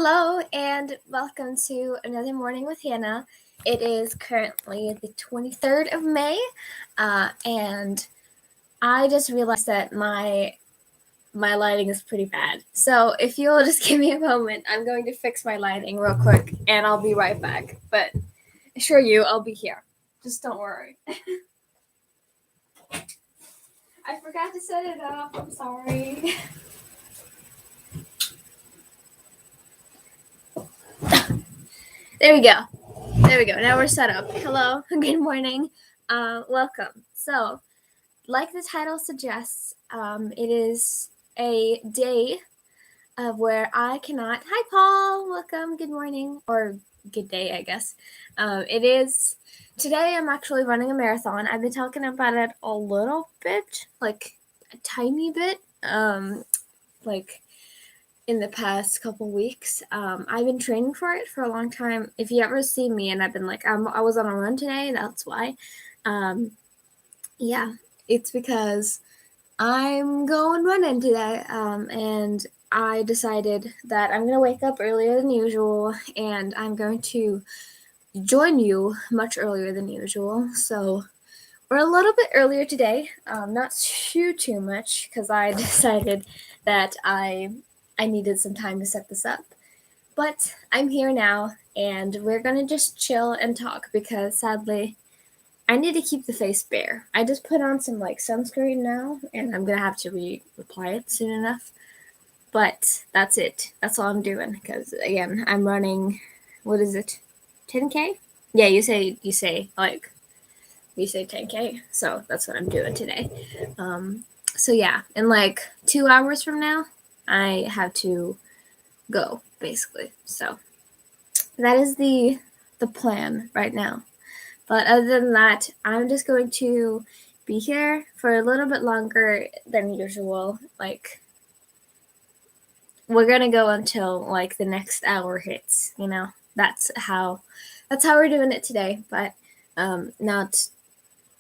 Hello and welcome to another morning with Hannah. It is currently the 23rd of May, and I just realized that my lighting is pretty bad. So if you'll just give me a moment, I'm going to fix my lighting real quick, and I'll be right back. But I assure you, I'll be here. Just don't worry. I forgot to set it up. I'm sorry. There we go. Now we're set up. Hello. Good morning. Welcome. So, like the title suggests, it is a day of where I cannot. Hi, Paul. Welcome. Good morning. Or good day, I guess. It is. Today, I'm actually running a marathon. I've been talking about it a little bit, like a tiny bit. Like in the past couple weeks. I've been training for it for a long time. If you ever see me and I've been like, I was on a run today, that's why. Yeah, it's because I'm going running today. And I decided that I'm going to wake up earlier than usual and I'm going to join you much earlier than usual. So we're a little bit earlier today, not too much, because I decided that I needed some time to set this up. But I'm here now, and we're going to just chill and talk, because sadly, I need to keep the face bare. I just put on some sunscreen now, and I'm going to have to reapply it soon enough. But that's it. That's all I'm doing, because again, I'm running, what is it, 10K? Yeah, you say 10K, so that's what I'm doing today. So yeah, in 2 hours from now, I have to go, basically. So that is the plan right now. But other than that, I'm just going to be here for a little bit longer than usual. We're gonna go until the next hour hits. That's how we're doing it today. But not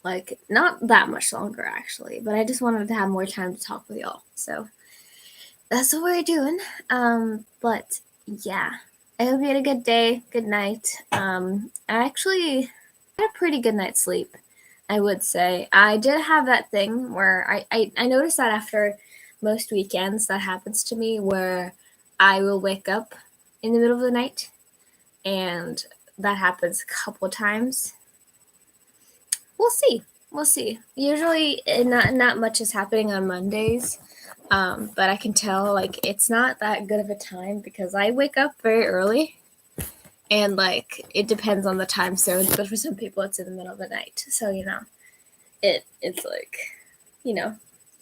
that much longer, actually, but I just wanted to have more time to talk with y'all, so that's what we're doing. But yeah, I hope you had a good day, good night. I actually had a pretty good night's sleep, I would say. I did have that thing where I noticed that after most weekends that happens to me, where I will wake up in the middle of the night, and that happens a couple times. We'll see. Usually, not much is happening on Mondays, but I can tell it's not that good of a time because I wake up very early, and it depends on the time zones. But for some people, it's in the middle of the night, so it's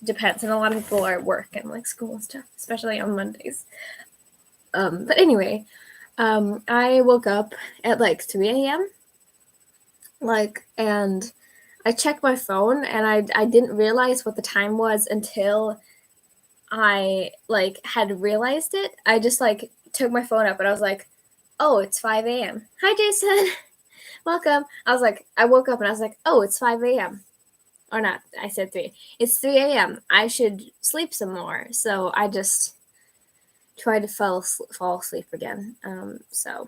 depends. And a lot of people are at work and school and stuff, especially on Mondays. But anyway, I woke up at 3 a.m. And I checked my phone, and I didn't realize what the time was until I had realized it. I just took my phone up, and I was like, oh, it's 5 a.m. Hi, Jason. Welcome. I woke up and I was like, oh, it's 5 a.m. Or not, I said 3. It's 3 a.m. I should sleep some more. So I just tried to fall asleep again. So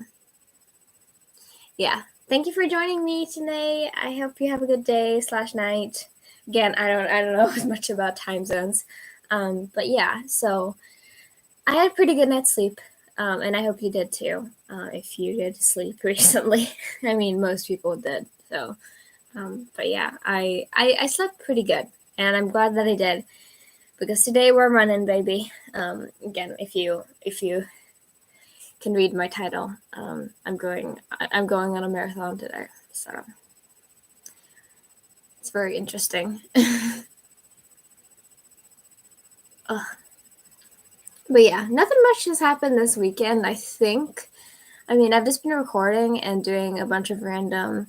yeah. Thank you for joining me today. I hope you have a good day / night. Again, I don't know as much about time zones. But yeah, so I had a pretty good night's sleep. And I hope you did too. If you did sleep recently. I mean, most people did. So, but yeah, I slept pretty good, and I'm glad that I did, because today we're running, baby. Again, if you can read my title, I'm going on a marathon today, so it's very interesting. But yeah, nothing much has happened this weekend, I think. I mean, I've just been recording and doing a bunch of random.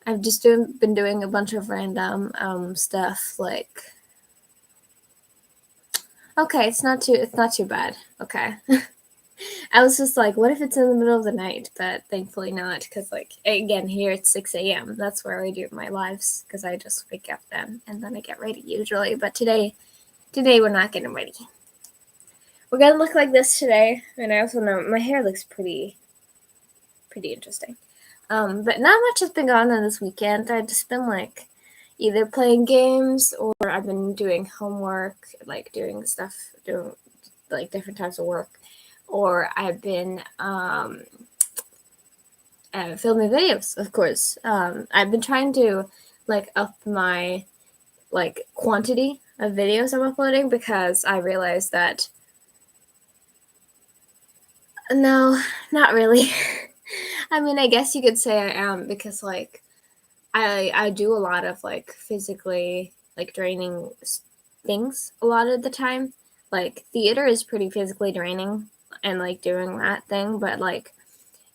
I've just been doing a bunch of random stuff. Okay, it's not too bad. Okay. I was just what if it's in the middle of the night? But thankfully not, because again, here it's 6 a.m. That's where I do my lives, because I just wake up then, and then I get ready usually. But today we're not getting ready. we're gonna look like this today. And I also know my hair looks pretty interesting. But not much has been going on this weekend. I've just been like either playing games or I've been doing homework, like doing like different types of work, or I've been filming videos, of course. I've been trying to like up my like quantity of videos I'm uploading because I realized that no, not really. I mean, I guess you could say I am because like I do a lot of like physically like draining things a lot of the time. Like theater is pretty physically draining and like doing that thing, but like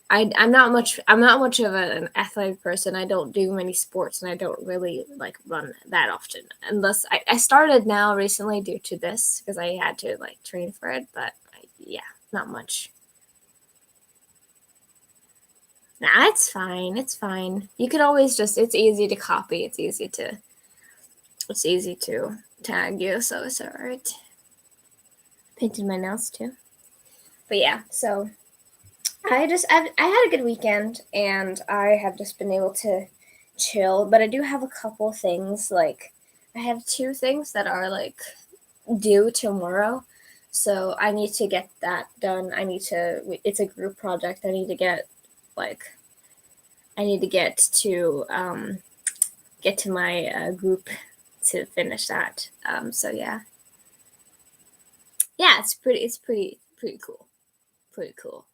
I'm not much of an athletic person. I don't do many sports and I don't really like run that often unless I started now recently due to this because I had to like train for it, but yeah, not much. Nah, it's fine. It's fine. You could always just, it's easy to copy. It's easy to tag you, so it's alright. Painted my nails too. But yeah, so I had a good weekend and I have just been able to chill, but I do have a couple things. Like I have 2 things that are like due tomorrow. So I need to get that done. It's a group project. I need to get to my group to finish that. So yeah, it's pretty cool. Pretty cool.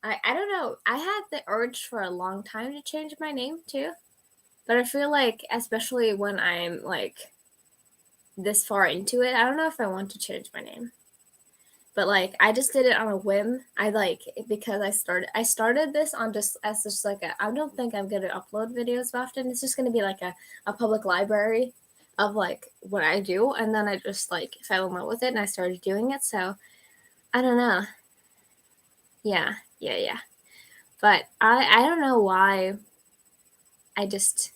I don't know. I had the urge for a long time to change my name too, but I feel like especially when I'm like this far into it, I don't know if I want to change my name. But like I just did it on a whim. Because I started this on just like I don't think I'm gonna upload videos often. It's just gonna be like a public library of like what I do, and then I just like fell in love with it and I started doing it. So I don't know. Yeah. But I don't know why. I just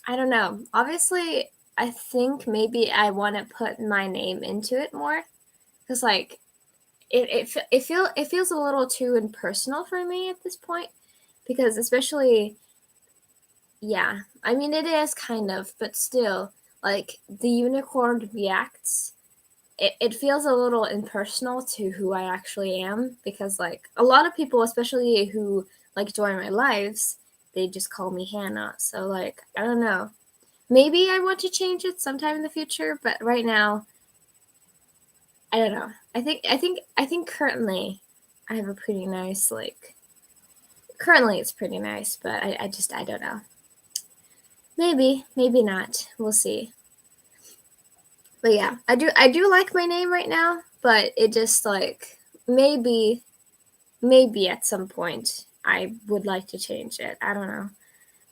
I don't know. Obviously, I think maybe I want to put my name into it more because like it feels a little too impersonal for me at this point because especially yeah, I mean it is kind of, but still like the unicorn reacts. It feels a little impersonal to who I actually am because like a lot of people, especially who like join my lives, they just call me Hannah. So like I don't know. Maybe I want to change it sometime in the future, but right now I don't know. I think currently I have a pretty nice like currently it's pretty nice, but I don't know. Maybe not. We'll see. But yeah, I do like my name right now, but it just like maybe at some point I would like to change it. I don't know.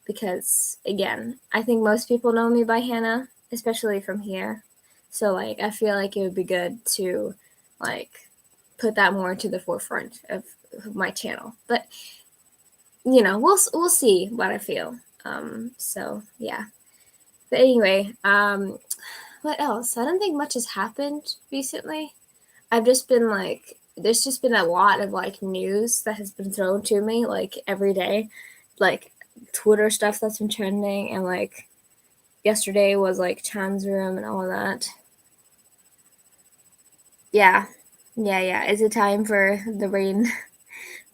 Because again, I think most people know me by Hanna, especially from here. So like I feel like it would be good to like put that more to the forefront of my channel. But you know, we'll see what I feel. So yeah. But anyway, what else? I don't think much has happened recently. I've just been like there's just been a lot of like news that has been thrown to me like every day. Like Twitter stuff that's been trending and like yesterday was like Chan's room and all of that. Yeah. Is it time for the rain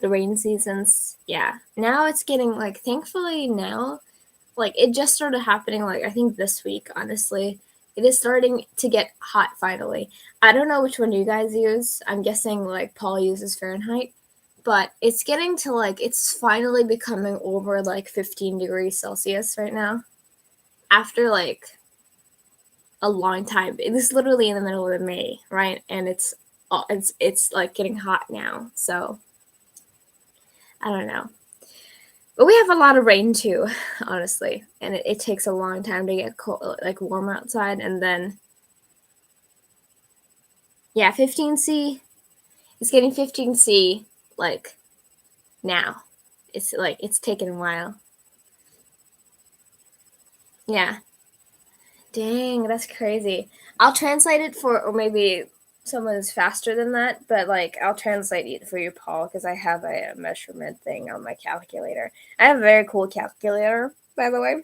the rain seasons? Yeah. Now it's getting like thankfully now like it just started happening like I think this week, honestly. It is starting to get hot finally. I don't know which one you guys use. I'm guessing like Paul uses Fahrenheit, but it's getting to like it's finally becoming over like 15 degrees Celsius right now. After like a long time. It is literally in the middle of May, right? And it's like getting hot now. So I don't know. But we have a lot of rain too, honestly, and it takes a long time to get cold, like warmer outside, and then yeah, 15°C. It's getting 15°C like now. It's like it's taken a while. Yeah, Dang, that's crazy. I'll translate it for, or maybe someone is faster than that, but like I'll translate it for you, Paul, because I have a measurement thing on my calculator. I have a very cool calculator, by the way.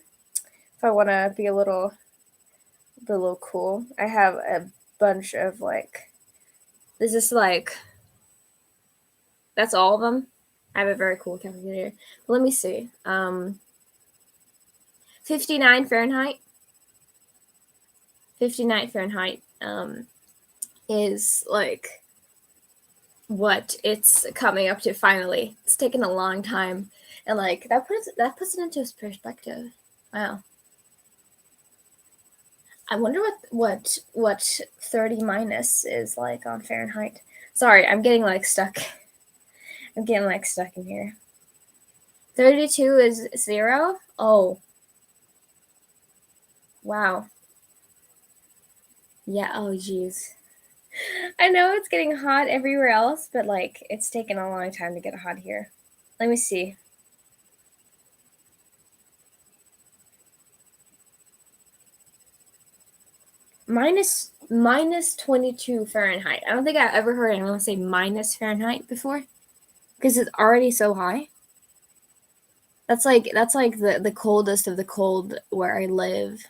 If I want to be a little cool, I have a bunch of like. This is like. That's all of them. I have a very cool calculator. Let me see. 59 Fahrenheit. 59 Fahrenheit is like what it's coming up to finally. It's taken a long time. And like that puts it into perspective. Wow. I wonder what 30 minus is like on Fahrenheit. Sorry, I'm getting like stuck. I'm getting like stuck in here. 32 is 0? Oh. Wow. Yeah, oh geez. I know it's getting hot everywhere else, but like it's taken a long time to get hot here. Let me see. Minus 22 Fahrenheit. I don't think I've ever heard anyone say minus Fahrenheit before, because it's already so high. That's like the coldest of the cold where I live.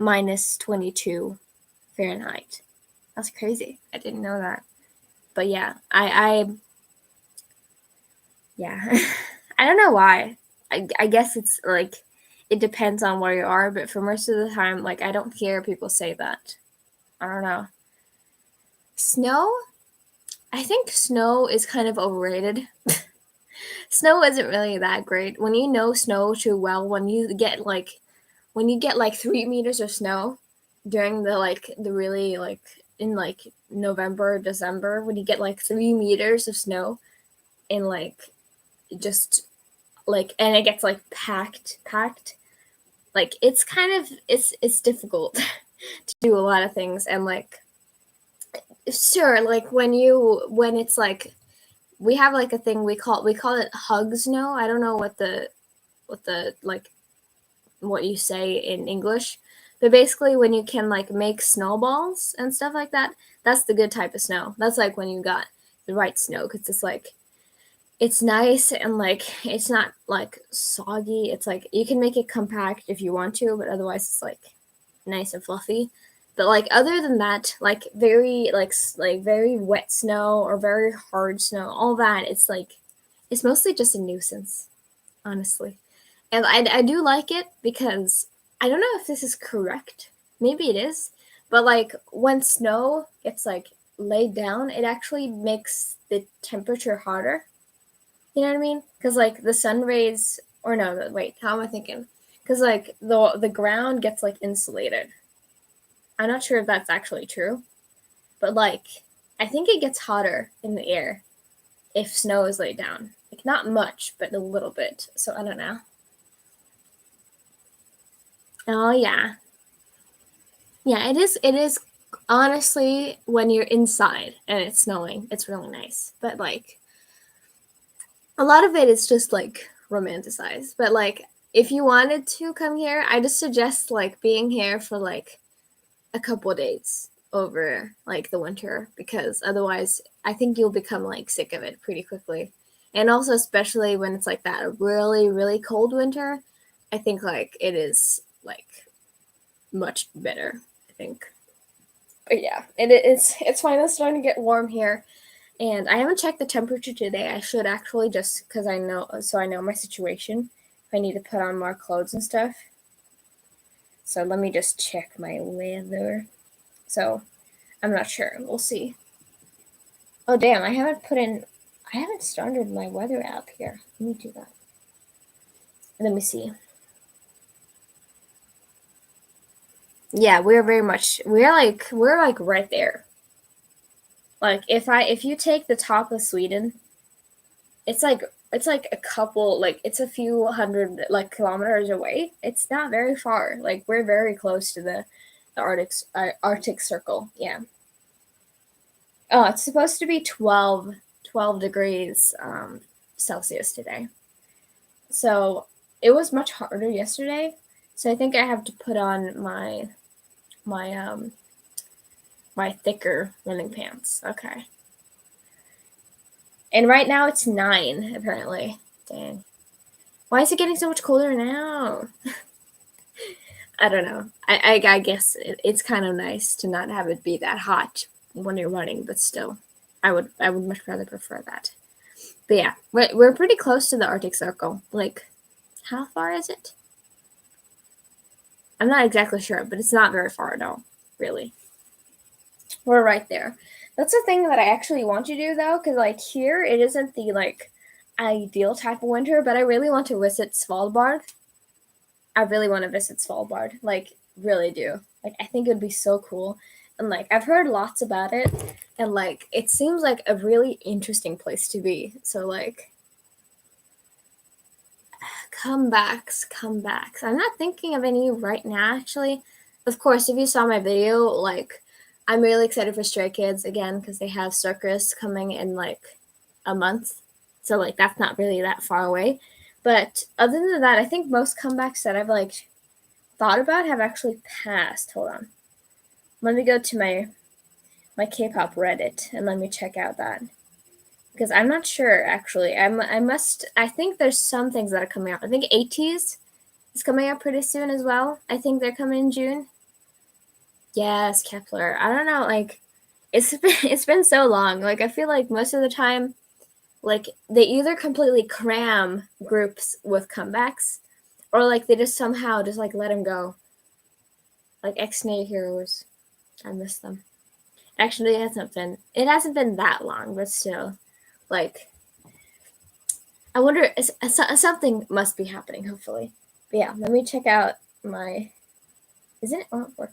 Minus 22 Fahrenheit. That's crazy. I didn't know that. But yeah, yeah. I don't know why. I guess it's like it depends on where you are, but for most of the time, like I don't hear people say that. I don't know. Snow? I think snow is kind of overrated. Snow isn't really that great. When you know snow too well, when you get like 3 meters of snow during the really like in like November, December, when you get like 3 meters of snow in like just like and it gets like packed, like it's kind of it's difficult to do a lot of things. And like sure, like when it's like we have like a thing we call it hug snow. I don't know what the like what you say in English, but basically when you can like make snowballs and stuff like that, that's the good type of snow. That's like when you got the right snow, because it's like it's nice and like it's not like soggy. It's like you can make it compact if you want to, but otherwise it's like nice and fluffy. But like other than that, like very like very wet snow or very hard snow, all that, it's mostly just a nuisance, honestly. And I do like it because I don't know if this is correct. Maybe it is. But like when snow gets like laid down, it actually makes the temperature hotter. You know what I mean? Because like the sun rays, or no, wait, how am I thinking? Because like the ground gets like insulated. I'm not sure if that's actually true, but like I think it gets hotter in the air if snow is laid down. Like not much, but a little bit. So I don't know. Oh yeah. Yeah, it is. It is honestly when you're inside and it's snowing, it's really nice. But like a lot of it is just like romanticized. But like if you wanted to come here, I just suggest like being here for like a couple days over like the winter, because otherwise I think you'll become like sick of it pretty quickly. And also especially when it's like that really really cold winter, I think like it is like much better, I think. But yeah, it's fine. It's starting to get warm here, and I haven't checked the temperature today. I should actually, just because I know my situation. If I need to put on more clothes and stuff. So let me just check my weather. So I'm not sure. We'll see. Oh damn! I haven't started my weather app here. Let me do that. Let me see. Yeah, we're like right there. Like if you take the top of Sweden, it's like a couple, like it's a few hundred like kilometers away. It's not very far. Like we're very close to the Arctic Circle. Yeah. Oh, it's supposed to be 12 degrees Celsius today. So it was much harder yesterday. So I think I have to put on my my thicker running pants. Okay. And right now it's 9, apparently. Dang. Why is it getting so much colder now? I don't know. I guess it's kind of nice to not have it be that hot when you're running, but still, I would much rather prefer that. But yeah, we're pretty close to the Arctic Circle. Like, how far is it? I'm not exactly sure, but it's not very far at all, really. We're right there. That's the thing that I actually want to do, though, because, like, here, it isn't the, like, ideal type of winter, but I really want to visit Svalbard. I really want to visit Svalbard. Like, really do. Like, I think it would be so cool. And, like, I've heard lots about it, and, like, it seems like a really interesting place to be. So, like, comebacks. I'm not thinking of any right now, actually. Of course, if you saw my video, like, I'm really excited for Stray Kids again because they have Circus coming in like a month. So like that's not really that far away. But other than that, I think most comebacks that I've like thought about have actually passed. Hold on. Let me go to my K-pop Reddit and let me check out that. Because I'm not sure actually. I think there's some things that are coming out. I think ATEEZ is coming out pretty soon as well. I think they're coming in June. Yes, Kepler. I don't know, like it's been so long. Like I feel like most of the time, like they either completely cram groups with comebacks, or like they just somehow just like let them go. Like X-Nay Heroes, I miss them. Actually, it hasn't been that long, but still, like I wonder something must be happening. Hopefully, but yeah. Let me check out my. Isn't it?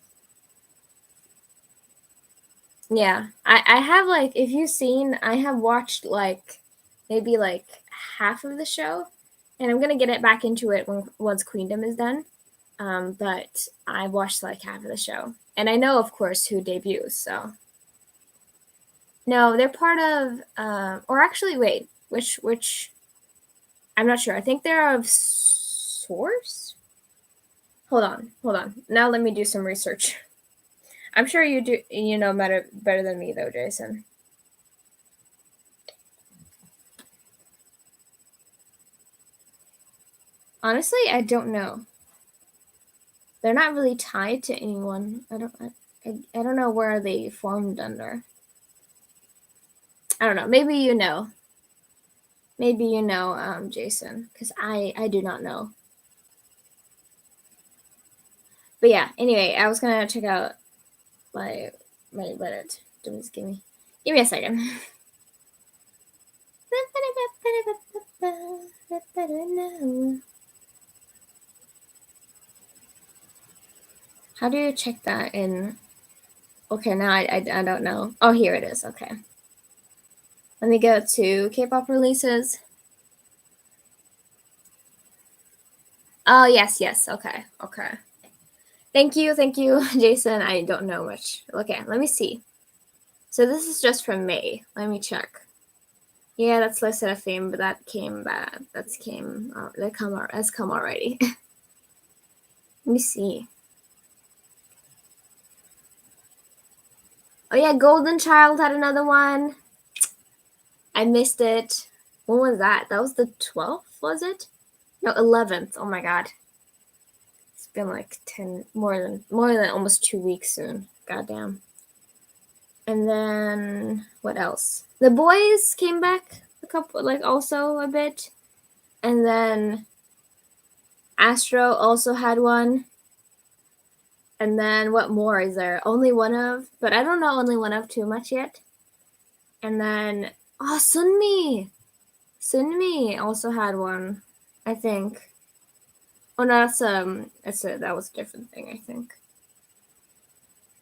Yeah, I have like if you've seen, I have watched like maybe like half of the show, and I'm gonna get it back into it once Queendom is done. But I watched like half of the show, and I know of course who debuts. So no, they're part of or actually wait, which I'm not sure. I think they're of Source. Hold on. Now let me do some research. I'm sure you know better than me though, Jason. Honestly, I don't know. They're not really tied to anyone. I don't know where they formed under. I don't know. Maybe you know. Jason, because I do not know. But yeah. Anyway, I was gonna check out my Reddit. Just give me a second. How do you check that in? Okay, now I don't know. Oh, here it is. Okay. Let me go to K-pop releases. Oh, yes. Okay. Thank you, Jason. I don't know much. Okay, let me see. So this is just from May. Let me check. Yeah, that's listed as fame, but that has come already. Let me see. Oh yeah, Golden Child had another one. I missed it. When was that? That was the 12th, was it? No, 11th. Oh my god. It's been like more than almost 2 weeks soon. Goddamn. And then what else? The Boys came back a couple, like also a bit, and then Astro also had one. And then what more is there? Only One of, but I don't know Only One of too much yet. And then Sunmi also had one, I think. Oh no, that was a different thing, I think.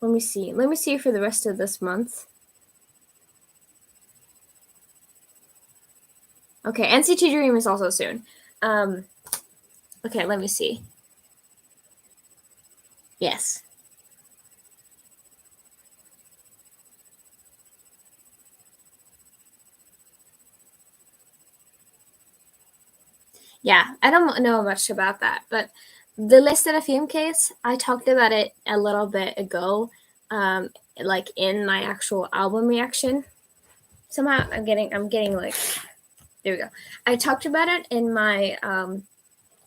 Let me see for the rest of this month. Okay, NCT Dream is also soon. Okay, let me see. Yes. Yeah, I don't know much about that, but the listed a film case, I talked about it a little bit ago, like in my actual album reaction. Somehow I'm getting like, there we go. I talked about it in my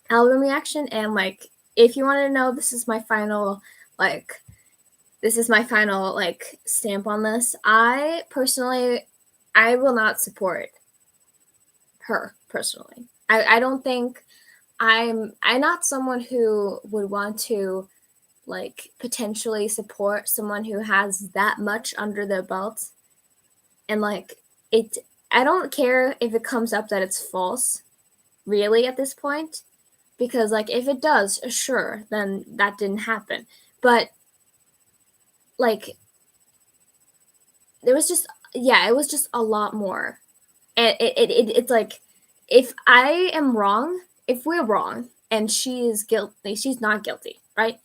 album reaction, and like, if you want to know, this is my final like stamp on this. I will not support her personally. I don't think I'm not someone who would want to like potentially support someone who has that much under their belt. And like, it I don't care if it comes up that it's false, really, at this point, because like, if it does, sure, then that didn't happen. But like, there was just, yeah, it was just a lot more. And it's like, if I am wrong, if we're wrong and she's not guilty, right?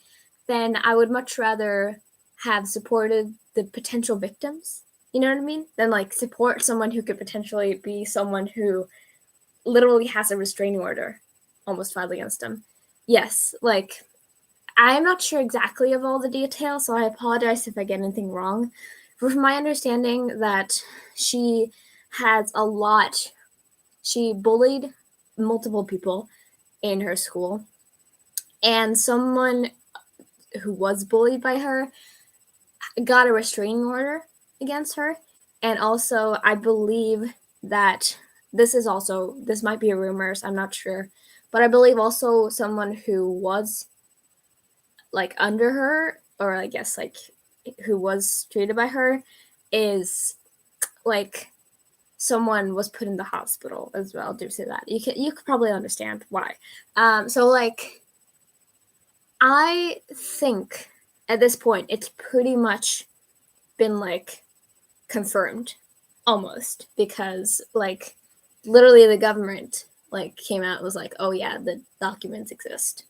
Then I would much rather have supported the potential victims, you know what I mean? Than like support someone who could potentially be someone who literally has a restraining order almost filed against them. Yes, like, I'm not sure exactly of all the details, so I apologize if I get anything wrong. From my understanding, that she has a lot, she bullied multiple people in her school, and someone who was bullied by her got a restraining order against her. And also, I believe that this might be rumors, I'm not sure, but I believe also someone who was like under her, or I guess like who was treated by her, is like, someone was put in the hospital as well due to that. You could probably understand why. So like, I think at this point it's pretty much been like confirmed, almost, because like, literally the government like came out and was like, oh yeah, the documents exist.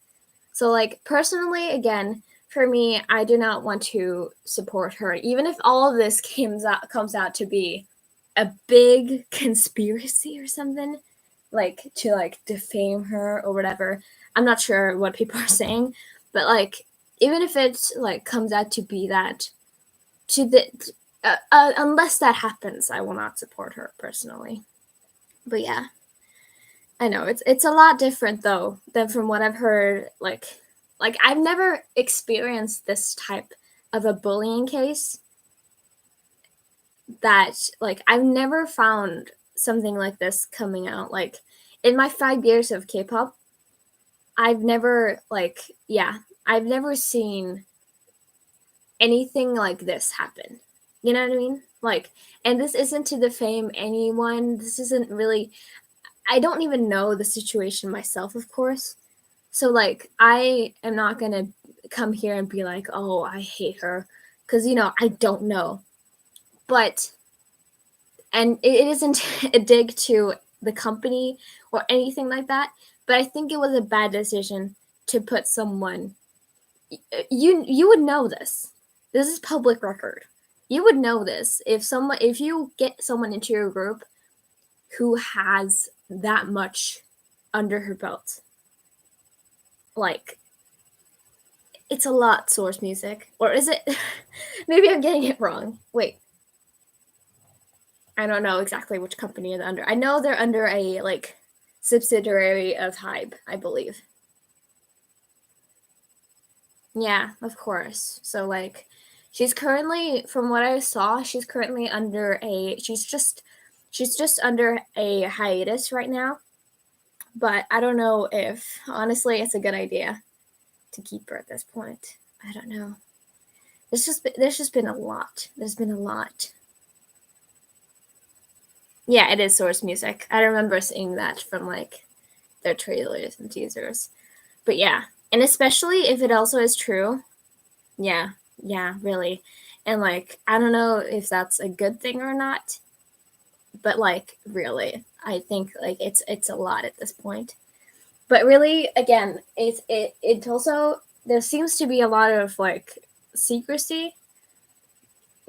So like, personally, again, for me, I do not want to support her, even if all of this comes out to be a big conspiracy or something, like to like defame her or whatever. I'm not sure what people are saying, but like, even if it like comes out to be that, to the unless that happens, I will not support her personally. But yeah, I know it's a lot different though than from what I've heard. Like, I've never experienced this type of a bullying case. That like, I've never found something like this coming out. Like, in my 5 years of K-pop, I've never I've never seen anything like this happen. You know what I mean? Like, and this isn't to defame anyone. This isn't really, I don't even know the situation myself, of course. So like, I am not going to come here and be like, "Oh, I hate her," cuz I don't know. But and it isn't a dig to the company or anything like that, but I think it was a bad decision to put someone, you would know this. This is public record. You would know this if you get someone into your group who has that much under her belt. Like, it's a lot, Source Music. Or is it? Maybe I'm getting it wrong. Wait. I don't know exactly which company they're under. I know they're under a like subsidiary of Hybe, I believe. Yeah, of course. So like, she's currently, from what I saw, she's currently under a she's just under a hiatus right now. But I don't know if honestly it's a good idea to keep her at this point. I don't know. There's just been a lot. There's been a lot. Yeah, it is Source Music. I remember seeing that from like their trailers and teasers. But yeah, and especially if it also is true. Yeah, really. And like, I don't know if that's a good thing or not, but like, really, I think like it's a lot at this point. But really, again, it also, there seems to be a lot of like secrecy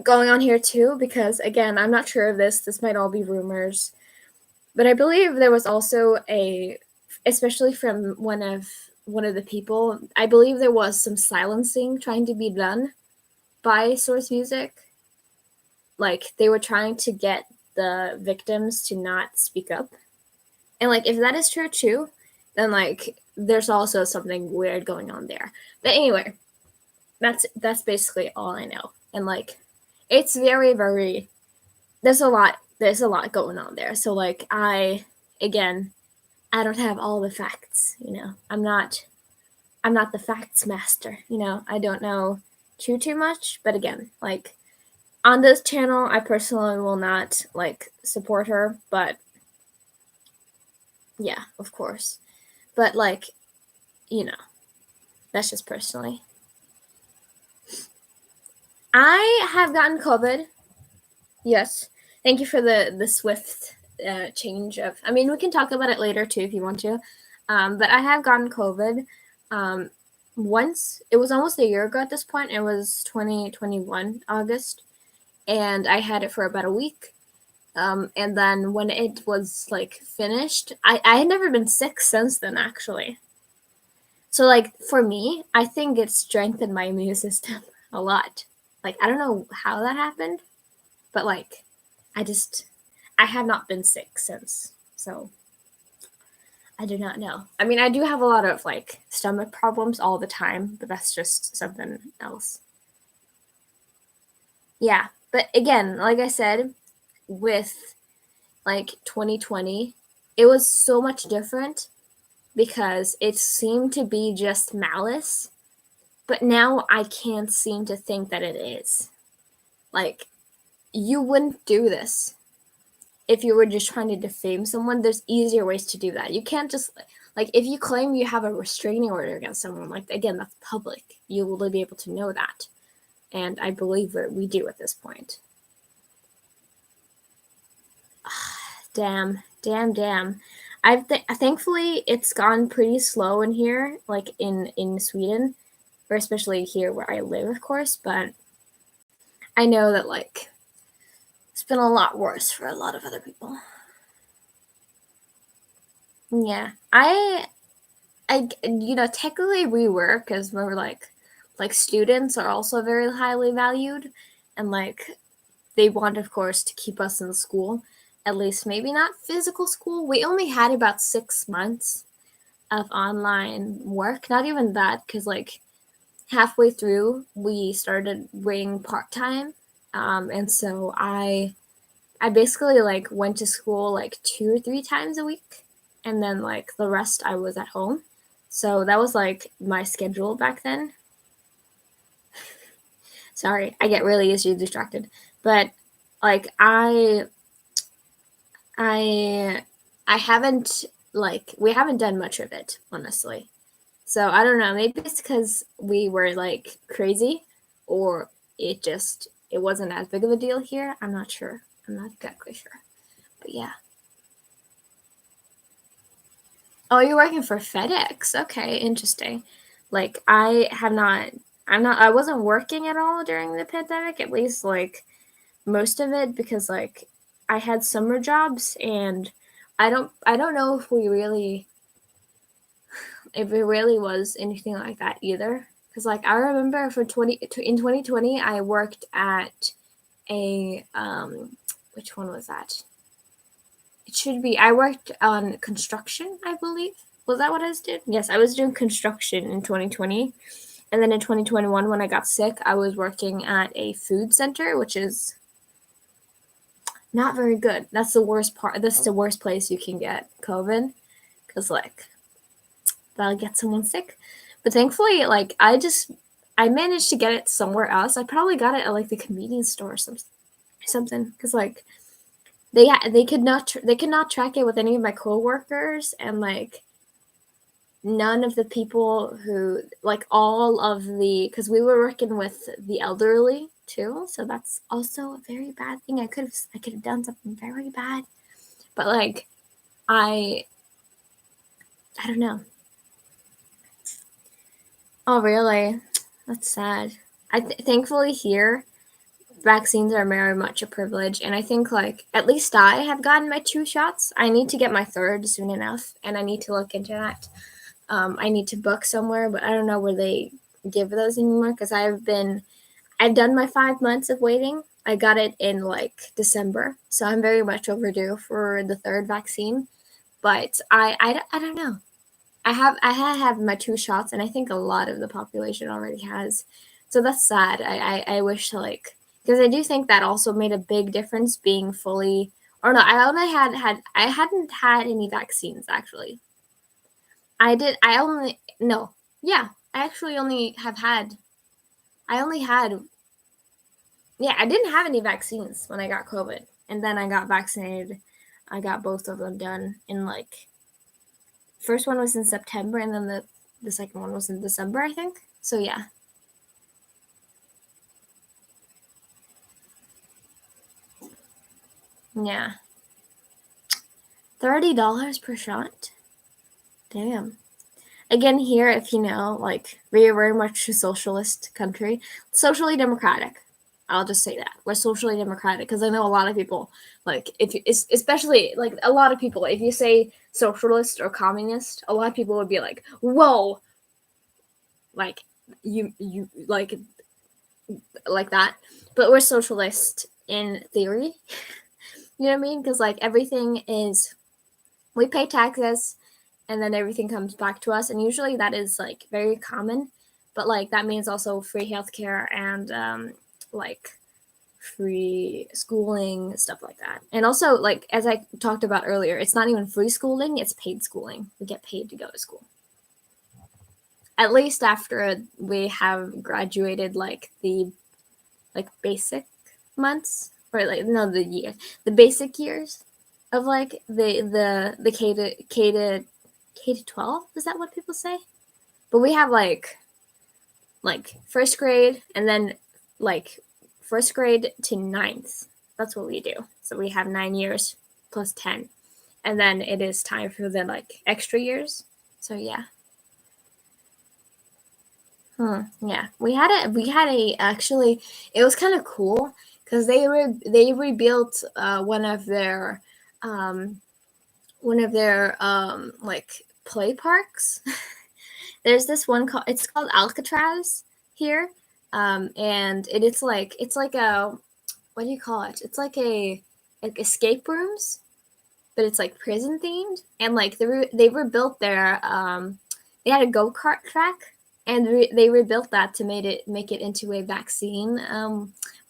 going on here too, because again, I'm not sure of this might all be rumors, but I believe there was also especially from one of one of the people, I believe there was some silencing trying to be done by Source Music. Like, they were trying to get the victims to not speak up. And, like, if that is true too, then, like, there's also something weird going on there. But anyway, that's basically all I know. And, like, it's very, very, there's a lot going on there. So, like, I don't have all the facts, I'm not the facts master, I don't know too much. But again, like, on this channel, I personally will not, like, support her, but yeah, of course. But, like, that's just personally. I have gotten COVID. Yes. Thank you for the swift change of, I mean, we can talk about it later too if you want to. But I have gotten COVID once. It was almost a year ago at this point. It was 2021 August, and I had it for about a week. And then when it was, like, finished, I had never been sick since then, actually. So, like, for me, I think it strengthened my immune system a lot. Like, I don't know how that happened, but, like, I have not been sick since. So, I do not know. I mean, I do have a lot of, like, stomach problems all the time, but that's just something else. Yeah, but again, like I said, with, like, 2020, it was so much different because it seemed to be just malice, but now I can't seem to think that it is. Like, you wouldn't do this if you were just trying to defame someone. There's easier ways to do that. You can't just, like, if you claim you have a restraining order against someone, like, again, that's public. You will be able to know that. And I believe we do at this point. Damn. Thankfully, it's gone pretty slow in here, like in Sweden, or especially here where I live, of course. But I know that, like, it's been a lot worse for a lot of other people. Yeah, I technically we work because we're like students are also very highly valued, and, like, they want, of course, to keep us in school. At least maybe not physical school. We only had about 6 months of online work. Not even that, because, like, halfway through we started working part-time. And so I basically, like, went to school, like, 2 or 3 times a week. And then, like, the rest I was at home. So that was, like, my schedule back then. Sorry, I get really easily distracted. But, like, I haven't, like, we haven't done much of it, honestly. So I don't know, maybe it's because we were, like, crazy, or it wasn't as big of a deal here. I'm not sure. I'm not exactly sure. But yeah. Oh, you're working for FedEx. Okay, interesting. Like, I wasn't working at all during the pandemic, at least, like, most of it, because, like, I had summer jobs, and I don't know if it really was anything like that either. Because, like, I remember in 2020, I worked at a, which one was that? I worked on construction, I believe. Was that what I was doing? Yes, I was doing construction in 2020. And then in 2021, when I got sick, I was working at a food center, which is not very good. That's the worst part. That's the worst place you can get COVID, because, like, that'll get someone sick. But thankfully, like, I managed to get it somewhere else. I probably got it at, like, the convenience store or something, because, like, they could not track it with any of my coworkers, and, like, none of the people who, like, all of the, because we were working with the elderly too, so that's also a very bad thing. I could have done something very bad, but, like, I don't know. Oh, really? That's sad. Thankfully here, vaccines are very much a privilege, and I think, like, at least I have gotten my 2 shots. I need to get my 3rd soon enough, and I need to look into that. I need to book somewhere, but I don't know where they give those anymore because I've done my 5 months of waiting. I got it in like December, so I'm very much overdue for the third vaccine. But I don't know. I have my 2 shots, and I think a lot of the population already has. So that's sad. I wish to like, because I do think that also made a big difference being fully, or no, I hadn't had any vaccines actually. I did. I only no. Yeah, I actually only have had. I only had. Yeah, I didn't have any vaccines when I got COVID, and then I got vaccinated. I got both of them done in like. First one was in September, and then the second one was in December, I think. So yeah. Yeah. $30 per shot? Damn. Again, here, if you know, like, we're very much a socialist country. Socially democratic. I'll just say that. We're socially democratic because I know a lot of people, like, if you, especially, like, a lot of people, if you say socialist or communist, a lot of people would be like, whoa! Like, you, like that. But we're socialist in theory. You know what I mean? Because, like, everything is, we pay taxes, and then everything comes back to us, and usually that is like very common, but like that means also free healthcare and like free schooling, stuff like that. And also, like as I talked about earlier, it's not even free schooling, it's paid schooling. We get paid to go to school, at least after we have graduated like the like basic months, or like no, the basic years of like the K to 12. Is that what people say? But we have like first grade, and then like first grade to ninth. That's what we do. So we have 9 years plus 10, and then it is time for the like extra years. So yeah. Yeah, we had a actually, it was kind of cool because they rebuilt um one of their like play parks. There's this one called, it's called Alcatraz here, and it's like a, what do you call it? It's like escape rooms, but it's like prison themed, and like they rebuilt their they had a go-kart track, and they rebuilt that to make it into a vaccine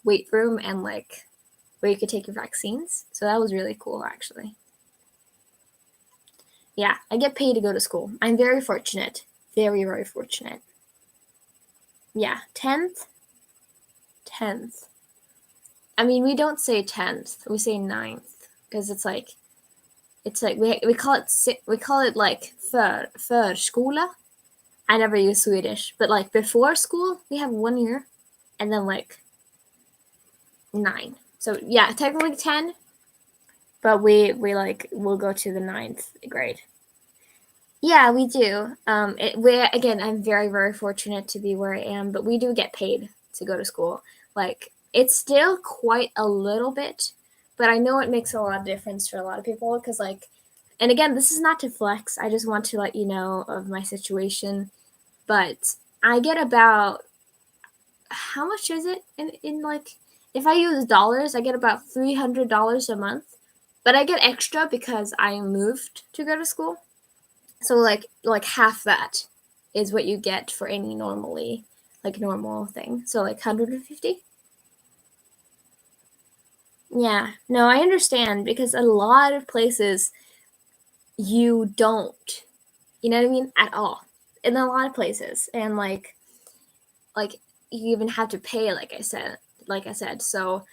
weight room, and like where you could take your vaccines. So that was really cool actually. Yeah, I get paid to go to school. I'm very fortunate. Very, very fortunate. Yeah, 10th? 10th. I mean, we don't say 10th. We say ninth because it's like we call it like förskola. I never use Swedish, but like before school, we have 1 year, and then like 9. So yeah, technically 10, but we'll go to the ninth grade. Yeah, we do. I'm very, very fortunate to be where I am, but we do get paid to go to school. Like, it's still quite a little bit, but I know it makes a lot of difference for a lot of people because, like, and again, this is not to flex. I just want to let you know of my situation. But I get about, how much is it in like, if I use dollars, I get about $300 a month, but I get extra because I moved to go to school. So like half that is what you get for any normal thing. So like 150. Yeah. No, I understand because a lot of places you don't. You know what I mean? At all. In a lot of places. And like you even have to pay, like I said. So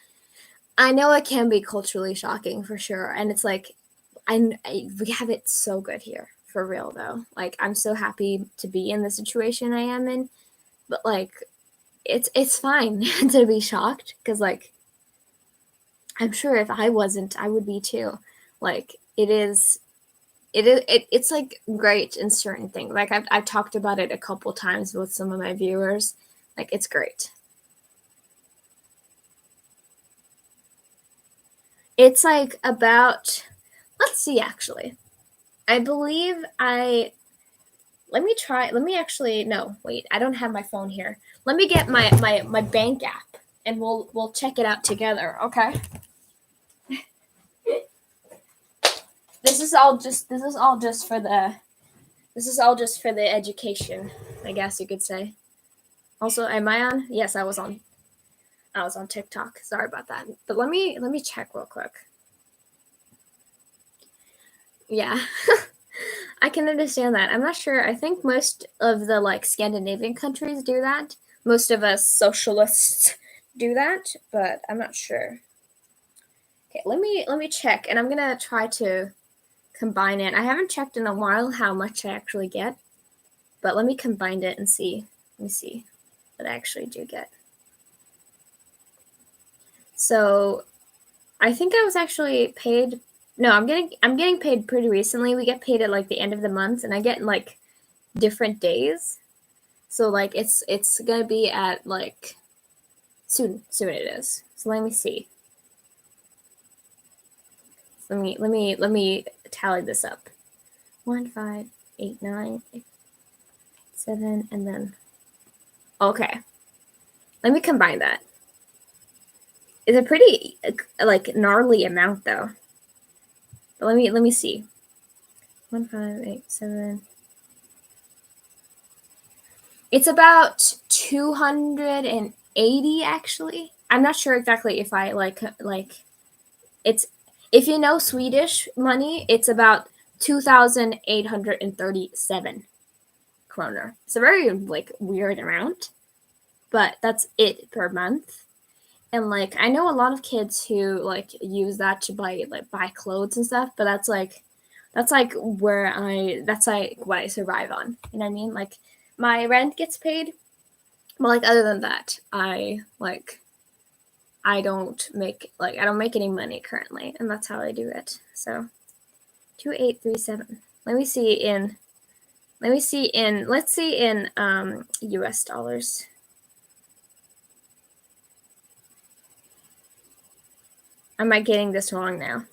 I know it can be culturally shocking for sure. And it's like we have it so good here, for real though. Like, I'm so happy to be in the situation I am in, but like it's fine to be shocked because like I'm sure if I wasn't, I would be too. Like, it's like great in certain things. Like, I've talked about it a couple times with some of my viewers. Like, it's great. It's like about, let's see, actually. I believe let me actually, no, wait, I don't have my phone here. Let me get my bank app and we'll check it out together, okay? This is all just for the education, I guess you could say. Also, am I on? Yes, I was on TikTok. Sorry about that. But let me check real quick. Yeah. I can understand that. I'm not sure. I think most of the like Scandinavian countries do that. Most of us socialists do that, but I'm not sure. Okay, let me check, and I'm gonna try to combine it. I haven't checked in a while how much I actually get, but let me combine it and see. Let me see what I actually do get. So I think I was actually paid. No, I'm getting paid pretty recently. We get paid at like the end of the month, and I get like different days. So like it's gonna be at like soon it is. So let me see. Let me tally this up. 1, 5, 8, 9, 7, and then okay. Let me combine that. It's a pretty like gnarly amount though. But let me see. 1, 5, 8, 7. It's about 280 actually. I'm not sure exactly if I like it's, if you know Swedish money, it's about 2,837 kroner. It's a very like weird amount, but that's it per month. And like I know a lot of kids who like use that to buy clothes and stuff, but that's like that's like what I survive on. You know what I mean? Like my rent gets paid, but like other than that, I don't make any money currently, and that's how I do it. So 2,837. Let's see in US dollars. Am I getting this wrong now?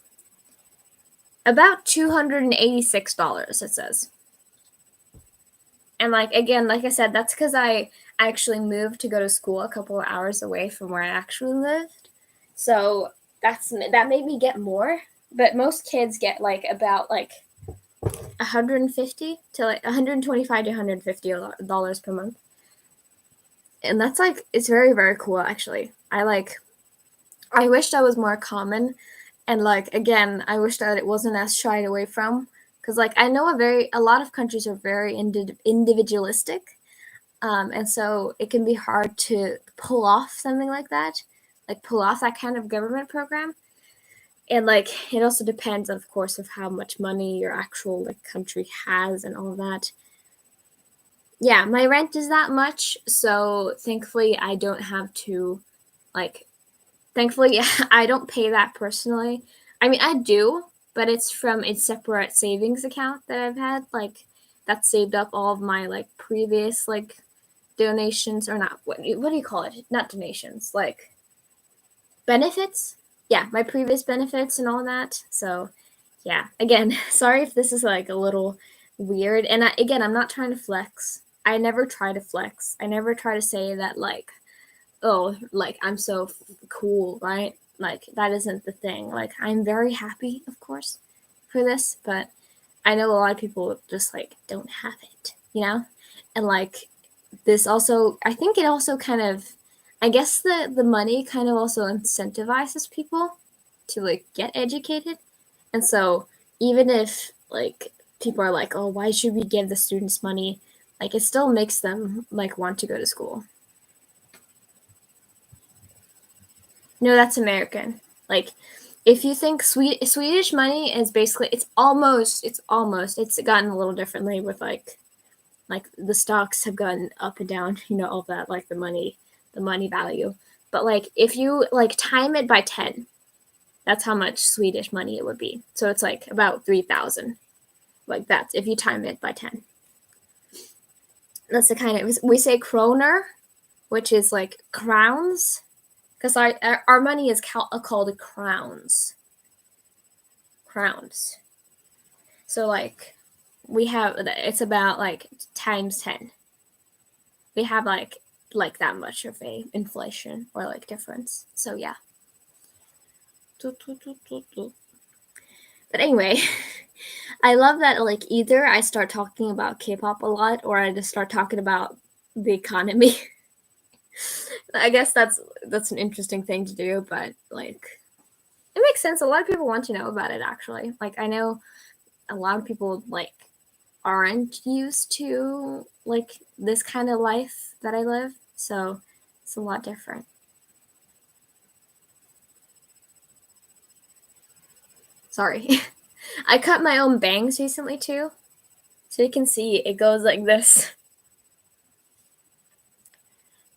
About $286 it says. And like again, like I said, that's because I actually moved to go to school a couple of hours away from where I actually lived. So that made me get more. But most kids get like about like 150 to like 125 to $150 per month. And that's like it's very, very cool actually. I wish that was more common, and like again, I wish that it wasn't as shied away from, because like I know a lot of countries are very individualistic, and so it can be hard to pull off something like pull off that kind of government program. And like it also depends, of course, of how much money your actual like country has and all of that. Yeah, my rent is that much, so thankfully I don't have to like thankfully I don't pay that personally. I mean, I do, but it's from a separate savings account that I've had like that saved up all of my like previous like donations, or not, what do you call it? Not donations, like benefits. Yeah, my previous benefits and all that. So, yeah. Again, sorry if this is like a little weird. And again, I'm not trying to flex. I never try to flex. I never try to say that like, oh, like I'm so cool, right? Like that isn't the thing. Like I'm very happy, of course, for this, but I know a lot of people just like don't have it, you know? And like this also, I think it also kind of, I guess the money kind of also incentivizes people to like get educated. And so even if like people are like, oh, why should we give the students money? Like it still makes them like want to go to school. No, that's American. Like if you think Swedish money is basically, it's gotten a little differently with like the stocks have gone up and down, you know, all that, like the money value. But like if you like time it by 10, that's how much Swedish money it would be. So it's like about 3,000. Like that's if you time it by 10. That's the kind of, we say kroner, which is like crowns, because our money is called crowns. Crowns. So like it's about like times 10. We have like that much of a inflation or like difference. So yeah. But anyway, I love that like either I start talking about K-pop a lot or I just start talking about the economy. I guess that's an interesting thing to do, but like it makes sense. A lot of people want to know about it actually. Like I know a lot of people like aren't used to like this kind of life that I live, so it's a lot different. Sorry. I cut my own bangs recently too. So you can see it goes like this.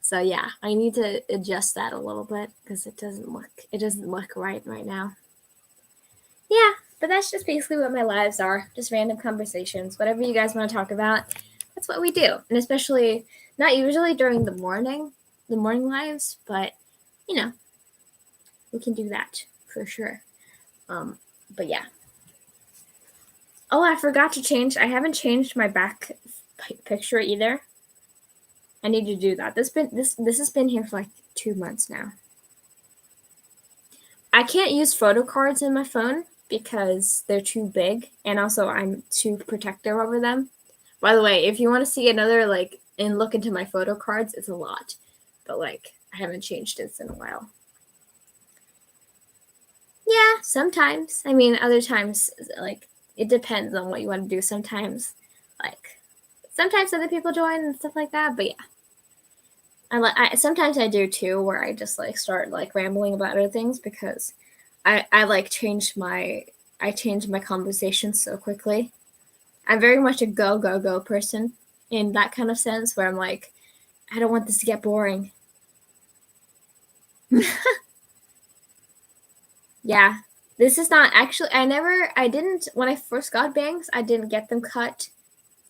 So yeah, I need to adjust that a little bit because it doesn't look right now. Yeah, but that's just basically what my lives are. Just random conversations. Whatever you guys want to talk about, that's what we do. And especially not usually during the morning lives, but you know, we can do that for sure. But yeah. Oh, I forgot to change. I haven't changed my back picture either. I need to do that. This has been here for like 2 months now. I can't use photo cards in my phone because they're too big, and also I'm too protective over them. By the way, if you want to see another like and look into my photo cards, it's a lot, but like I haven't changed this in a while. Yeah, sometimes. I mean, other times like it depends on what you want to do. Sometimes other people join and stuff like that, but yeah. Sometimes I do too, where I just like start like rambling about other things because I like change my conversation so quickly. I'm very much a go person in that kind of sense where I'm like, I don't want this to get boring. Yeah. This is not actually I didn't when I first got bangs, I didn't get them cut.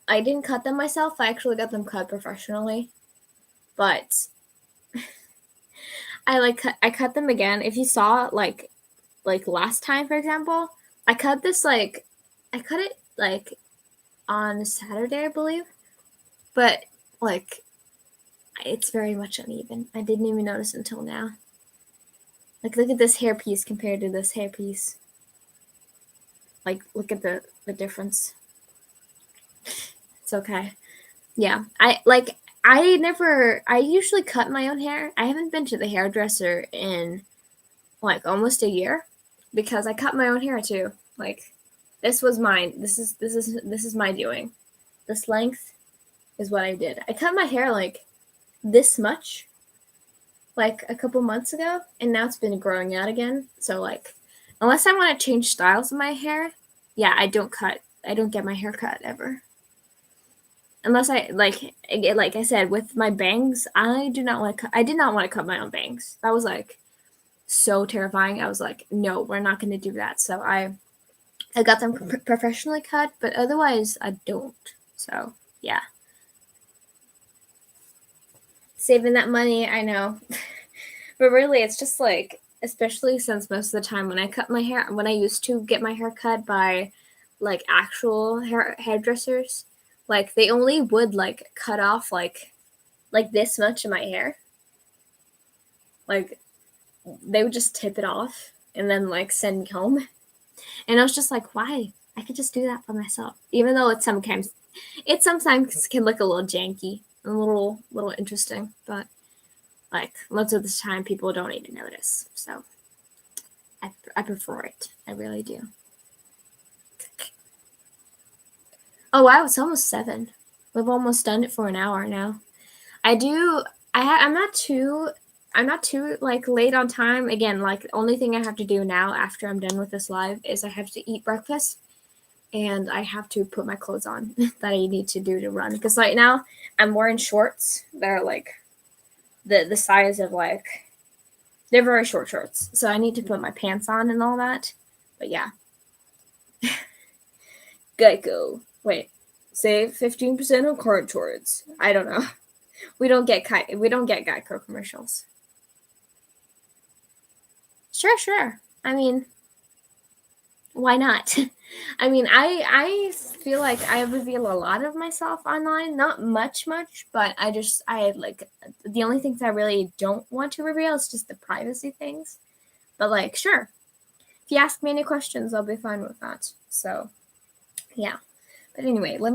I didn't cut them myself. I actually got them cut professionally. But I cut them again. If you saw like last time, for example, I cut it like on Saturday, I believe. But like it's very much uneven. I didn't even notice until now. Like look at this hairpiece compared to this hairpiece. Like look at the difference. It's okay. Yeah. I usually cut my own hair. I haven't been to the hairdresser in like almost a year because I cut my own hair too. Like this was mine. This is my doing. This length is what I did. I cut my hair like this much like a couple months ago, and now it's been growing out again. So like unless I want to change styles of my hair, yeah, I don't get my hair cut ever. Unless I like I said with my bangs, I did not want to cut my own bangs. That was like so terrifying. I was like, no, we're not going to do that. So I got them professionally cut, but otherwise I don't. So yeah, saving that money, I know, but really it's just like, especially since most of the time when I used to get my hair cut by like actual hairdressers, like they only would like cut off like this much of my hair. Like they would just tip it off and then like send me home. And I was just like, why? I could just do that for myself. Even though it sometimes can look a little janky, a little interesting, but like most of the time people don't even notice. So I prefer it. I really do. Oh wow, it's almost 7. We've almost done it for an hour now. I'm not too like late on time. Again, like the only thing I have to do now after I'm done with this live is I have to eat breakfast and I have to put my clothes on that I need to do to run. Because right now I'm wearing shorts that are like the size of like, they're very short shorts. So I need to put my pants on and all that. But yeah. Geico. Wait, save 15% on car insurance. I don't know. We don't get Geico commercials. Sure. I mean, why not? I mean, I feel like I reveal a lot of myself online. Not much, but I like the only things I really don't want to reveal is just the privacy things. But like, sure, if you ask me any questions, I'll be fine with that. So, yeah. But anyway, what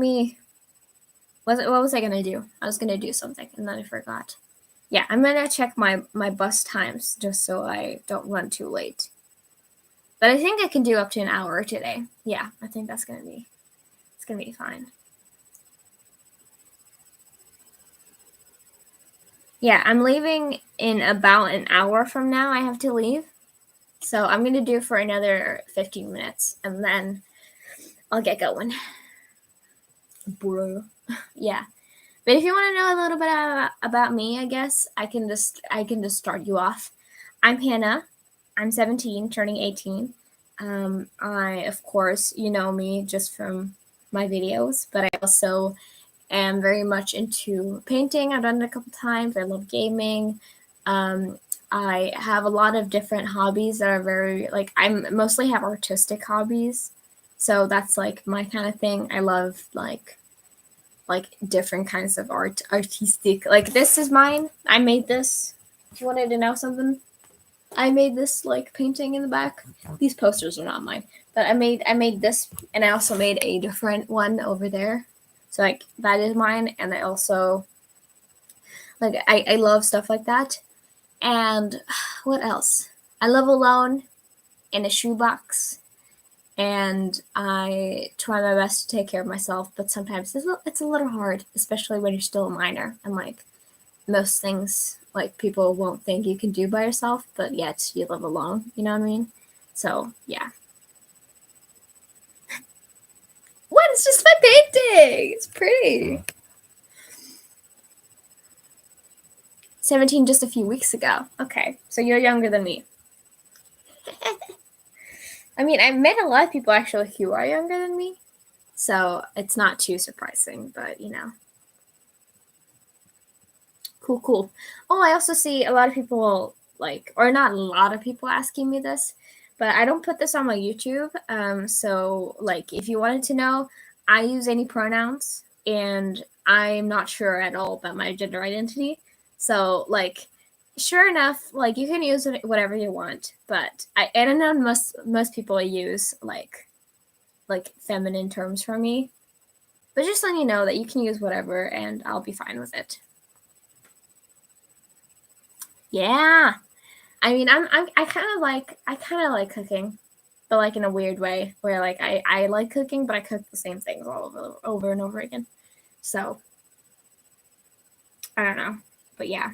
was I gonna do? I was gonna do something and then I forgot. Yeah, I'm gonna check my bus times just so I don't run too late. But I think I can do up to an hour today. Yeah, I think it's gonna be fine. Yeah, I'm leaving in about an hour from now. I have to leave. So I'm gonna do for another 15 minutes and then I'll get going. Bro. Yeah. But if you want to know a little bit about me, I guess I can just start you off. I'm Hannah. I'm 17, turning 18. I, of course, you know me just from my videos, but I also am very much into painting. I've done it a couple times. I love gaming. I have a lot of different hobbies that are very, like, I mostly have artistic hobbies. So that's, like, my kind of thing. I love, like different kinds of artistic. Like, this is mine. I made this. If you wanted to know something, I made this, like, painting in the back. These posters are not mine. But I made this, and I also made a different one over there. So, like, that is mine, and I also, like, I love stuff like that. And what else? I live alone in a shoebox, and I try my best to take care of myself, but sometimes it's a little hard, especially when you're still a minor, and, like, most things, like, people won't think you can do by yourself, but yet you live alone, you know what I mean? So, yeah. What? It's just my painting! It's pretty. 17 just a few weeks ago. Okay, so you're younger than me. I mean, I met a lot of people actually who are younger than me, so it's not too surprising, but, you know. Cool. Oh, I also see a lot of people, like, or not a lot of people asking me this, but I don't put this on my YouTube. So, like, if you wanted to know, I use any pronouns, and I'm not sure at all about my gender identity. So, like, sure enough, like, you can use whatever you want, but I know most people use like feminine terms for me. But just letting you know that you can use whatever, and I'll be fine with it. Yeah. I mean, I kind of like cooking, but, like, in a weird way where, like, I like cooking, but I cook the same things all over and over again. So, I don't know. But yeah.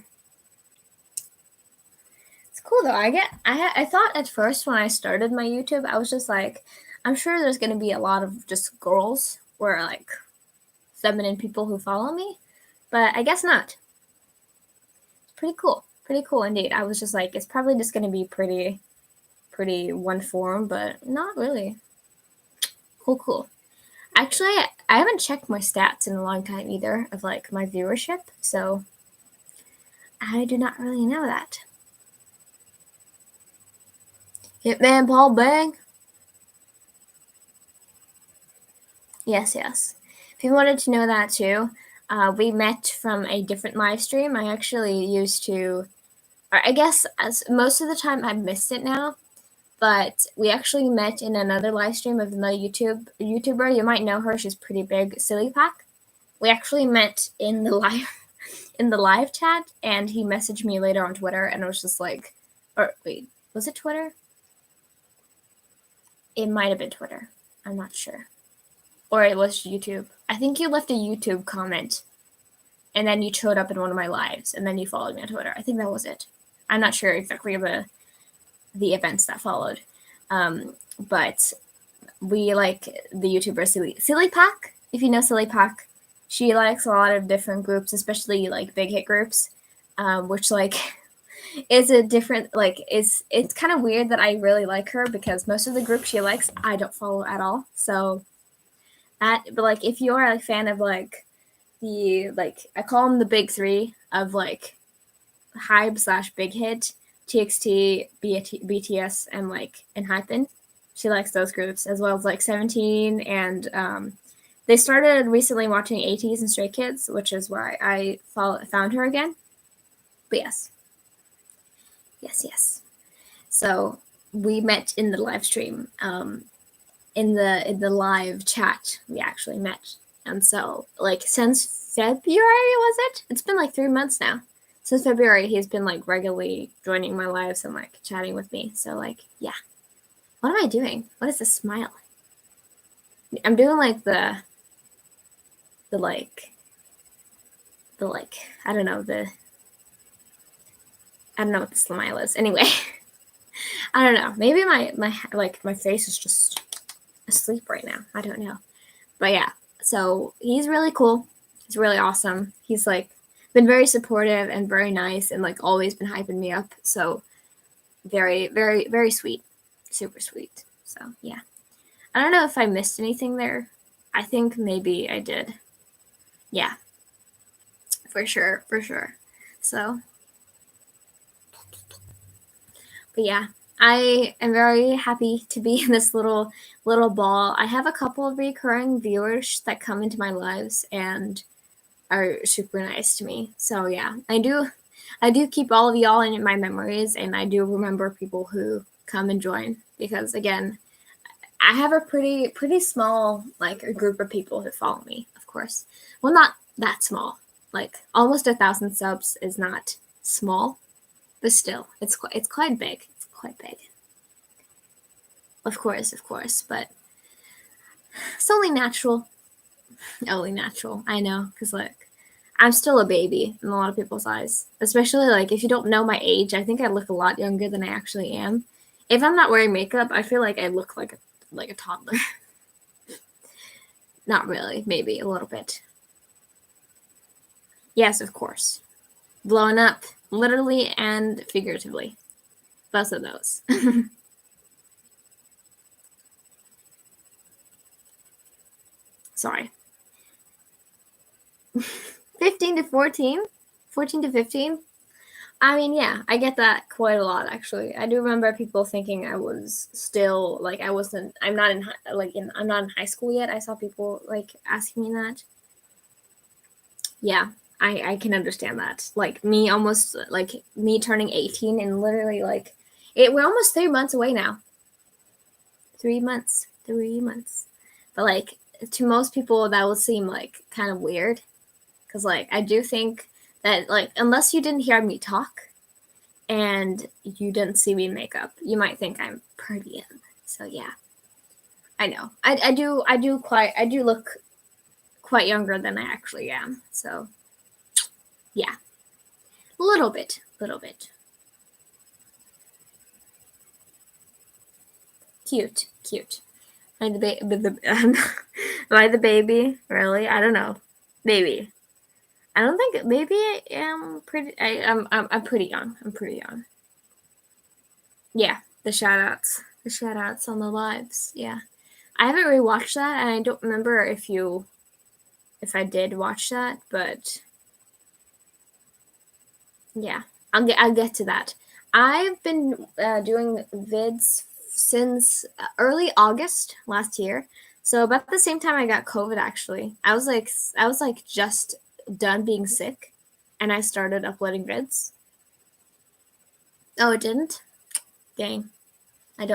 It's cool though. I thought at first when I started my YouTube, I was just like, I'm sure there's going to be a lot of just girls or, like, feminine people who follow me, but I guess not. It's pretty cool. Pretty cool indeed. I was just like, it's probably just going to be pretty one form, but not really. Cool. Actually, I haven't checked my stats in a long time either of, like, my viewership, so I do not really know that. Hitman Paul Bang. Yes. If you wanted to know that too, we met from a different live stream. I actually used to, or I guess as most of the time I missed it now, but we actually met in another live stream of another YouTuber. You might know her. She's pretty big, Silly Pack. We actually met in the live chat, and he messaged me later on Twitter, and I was just like, or wait, was it Twitter? It might have been Twitter. I'm not sure. Or it was YouTube. I think you left a YouTube comment, and then you showed up in one of my lives, and then you followed me on Twitter. I think that was it. I'm not sure exactly the events that followed. But we like the YouTuber Silly Pack. If you know Silly Pack, she likes a lot of different groups, especially, like, big hit groups, which, like, is a different, like, it's kind of weird that I really like her because most of the groups she likes I don't follow at all. So but, like, if you're a fan of, like, the, like, I call them the big three of, like, Hybe / Big Hit, TXT, BTS, and, like, and Hypen. She likes those groups, as well as like 17, and they started recently watching 80s and Stray Kids, which is why I found her again. But yes. So we met in the live stream. In the live chat, we actually met. And so, like, since February, was it? It's been like 3 months now. Since February, he's been like regularly joining my lives and like chatting with me. So, like, yeah. What am I doing? What is this smile? I'm doing like the I don't know what the smile is. Anyway, I don't know. Maybe my face is just asleep right now. I don't know. But yeah, so he's really cool. He's really awesome. He's like been very supportive and very nice and like always been hyping me up. So very, very, very sweet. Super sweet. So yeah. I don't know if I missed anything there. I think maybe I did. Yeah. For sure. So, but yeah, I am very happy to be in this little ball. I have a couple of recurring viewers that come into my lives and are super nice to me. So yeah, I do keep all of y'all in my memories, and I do remember people who come and join, because again, I have a pretty small like a group of people who follow me, of course. Well, not that small. Like almost 1,000 subs is not small, but still, it's quite big. It's quite big. Of course, but it's only natural. I know, because like I'm still a baby in a lot of people's eyes, especially like if you don't know my age. I think I look a lot younger than I actually am. If I'm not wearing makeup, I feel like I look like a toddler. Not really, maybe a little bit. Yes, of course. Blowing up, literally and figuratively. Both of those. Sorry. 15 to 14? 14 to 15? I mean, yeah, I get that quite a lot, actually. I do remember people thinking I was still, like, I'm not in high school yet. I saw people, like, asking me that. Yeah, I can understand that. Like, me turning 18 and literally, like, we're almost 3 months away now. 3 months. But, like, to most people, that will seem, like, kind of weird. Because, like, I do think that, like, unless you didn't hear me talk and you didn't see me in makeup, you might think I'm pretty young. So, yeah. I know. I do look quite younger than I actually am. So, yeah. A little bit. Cute. Am I the baby? Really? I don't know. Maybe. I don't think. Maybe I am pretty. I'm pretty young. Yeah, the shout outs on the lives. Yeah, I haven't rewatched that, and I don't remember if I did watch that, but yeah, I'll get to that. I've been doing vids since early August last year. So about the same time I got COVID, actually. I was like just done being sick, and I started uploading vids. Oh, it didn't? Dang. I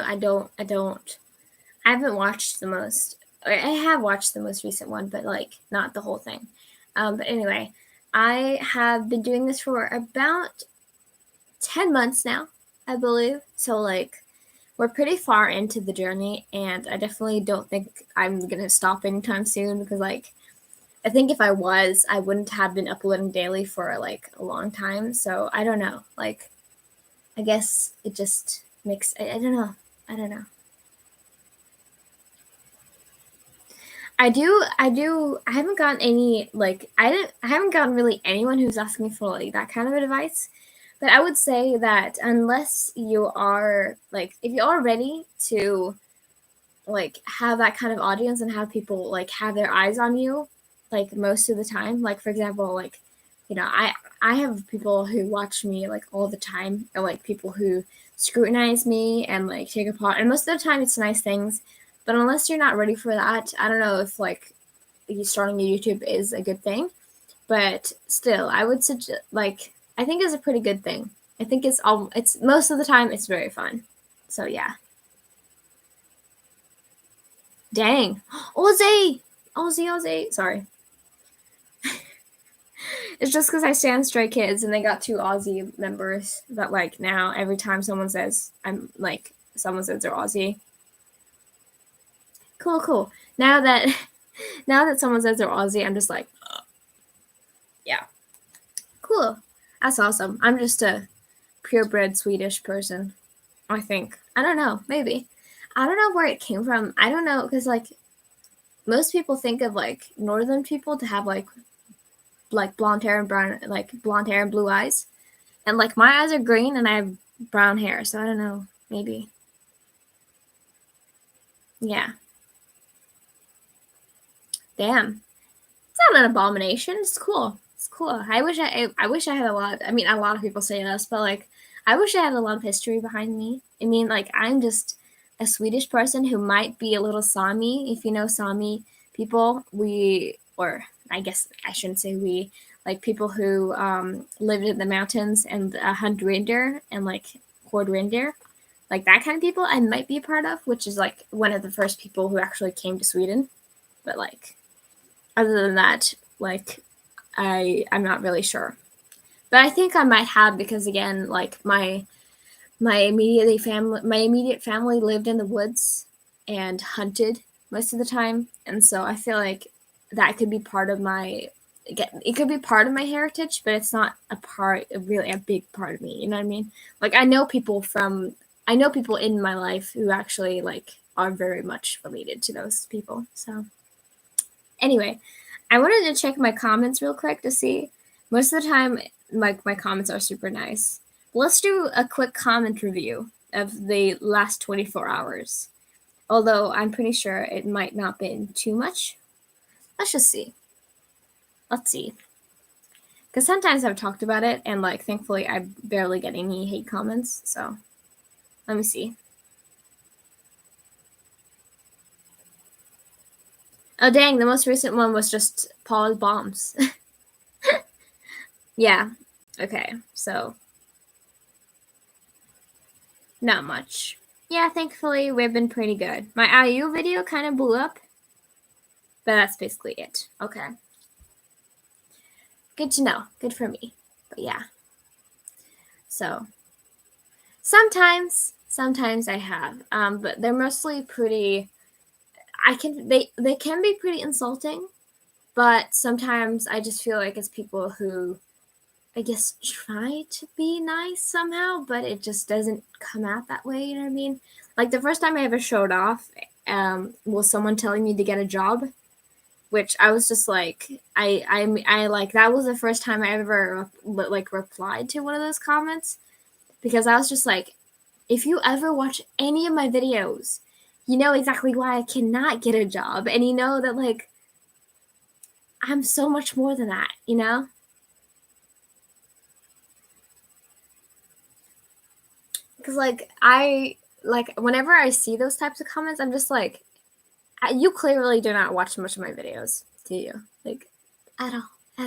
haven't watched the most. I have watched the most recent one, but like not the whole thing. But anyway, I have been doing this for about 10 months now, I believe. So like we're pretty far into the journey, and I definitely don't think I'm gonna stop anytime soon, because like I think if I was, I wouldn't have been uploading daily for like a long time. So I don't know. Like I guess it just makes I don't know. I haven't gotten any like I haven't gotten really anyone who's asking me for like that kind of advice. But I would say that unless you are like if you are ready to like have that kind of audience and have people like have their eyes on you like most of the time, like for example, like I have people who watch me like all the time, or like people who scrutinize me and like take apart, and most of the time it's nice things, but unless you're not ready for that, I don't know if like starting a YouTube is a good thing. But still, I would suggest, like, I think it's a pretty good thing. I think it's most of the time it's very fun. So yeah. Dang. Aussie! Aussie. Sorry. It's just because I stand Stray Kids and they got 2 Aussie members that like now every time someone says someone says they're Aussie. Cool. Now that someone says they're Aussie, I'm just like, yeah. Cool. That's awesome. I'm just a purebred Swedish person, I think. I don't know. Maybe. I don't know where it came from. I don't know, because like most people think of like northern people to have like blonde hair and blonde hair and blue eyes, and like my eyes are green and I have brown hair, so I don't know. Maybe. Yeah. Damn. It's not an abomination. It's cool. I wish I had a lot. I mean, a lot of people say this, but like, I wish I had a lot of history behind me. I mean, like, I'm just a Swedish person who might be a little Sami. If you know Sami people, or I guess I shouldn't say we, like people who lived in the mountains and hunt reindeer and like hoard reindeer, like that kind of people, I might be a part of, which is like one of the first people who actually came to Sweden. But like, other than that, like, I'm not really sure. But I think I might have, because again, like my immediate family lived in the woods and hunted most of the time, and so I feel like that could be part of my it could be part of my heritage, but it's not really a big part of me. You know what I mean? Like I know people in my life who actually like are very much related to those people. So anyway, I wanted to check my comments real quick to see. Most of the time, my comments are super nice. Let's do a quick comment review of the last 24 hours. Although I'm pretty sure it might not been too much. Let's just see. Let's see. Because sometimes I've talked about it, and like thankfully I barely get any hate comments. So let me see. Oh dang, the most recent one was just Paul's bombs. Yeah. Okay, so not much. Yeah, thankfully we've been pretty good. My IU video kind of blew up, but that's basically it. Okay. Good to know. Good for me. But yeah. So sometimes I have, but they're mostly pretty. They can be pretty insulting, but sometimes I just feel like it's people who, I guess, try to be nice somehow, but it just doesn't come out that way. You know what I mean? Like the first time I ever showed off, was someone telling me to get a job, which I was just like, I like, that was the first time I ever like replied to one of those comments, because I was just like, if you ever watch any of my videos, you know exactly why I cannot get a job, and you know that like I'm so much more than that, you know? Because like whenever I see those types of comments, I'm just like, you clearly do not watch much of my videos, do you? Like, at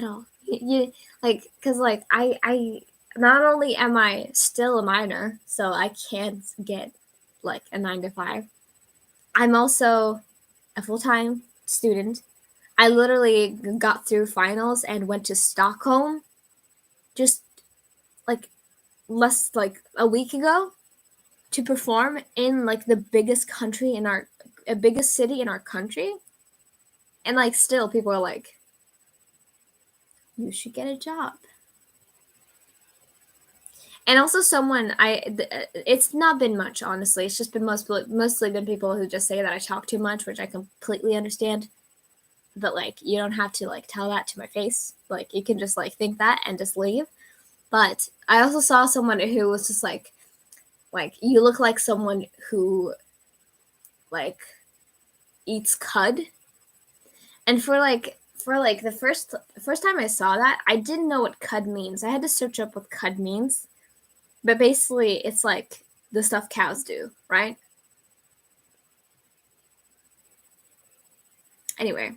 all. You like, because like I not only am I still a minor, so I can't get like a 9 to 5. I'm also a full-time student. I literally got through finals and went to Stockholm just like less like a week ago to perform in like the biggest city in our country, and like still people are like, you should get a job. And also it's not been much, honestly. It's just been mostly been people who just say that I talk too much, which I completely understand. But like, you don't have to like tell that to my face. Like, you can just like think that and just leave. But I also saw someone who was just like you look like someone who like eats cud. And for like the first time I saw that, I didn't know what cud means. I had to search up what cud means. But basically, it's like the stuff cows do, right? Anyway,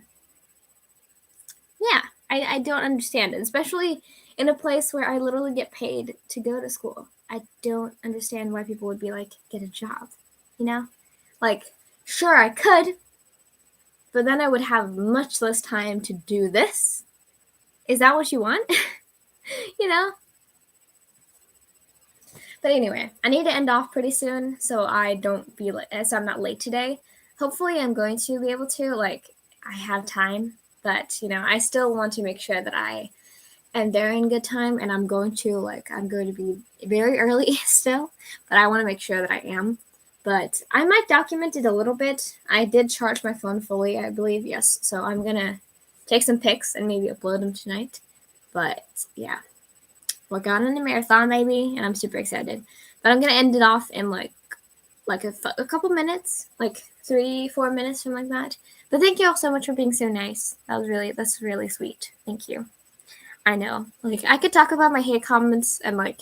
yeah, I don't understand it, especially in a place where I literally get paid to go to school. I don't understand why people would be like, get a job, you know? Like, sure, I could, but then I would have much less time to do this. Is that what you want? You know? But anyway, I need to end off pretty soon so I don't be like, so I'm not late today. Hopefully, I'm going to be able to, like, I have time, but, you know, I still want to make sure that I am there in good time, and I'm going to be very early still, but I want to make sure that I am. But I might document it a little bit. I did charge my phone fully, I believe, yes. So I'm going to take some pics and maybe upload them tonight. But yeah, we're going on a marathon, baby, and I'm super excited. But I'm going to end it off in like a couple minutes, like 3-4 minutes, something like that. But thank you all so much for being so nice. That's really sweet. Thank you. I know. Like, I could talk about my hate comments and, like,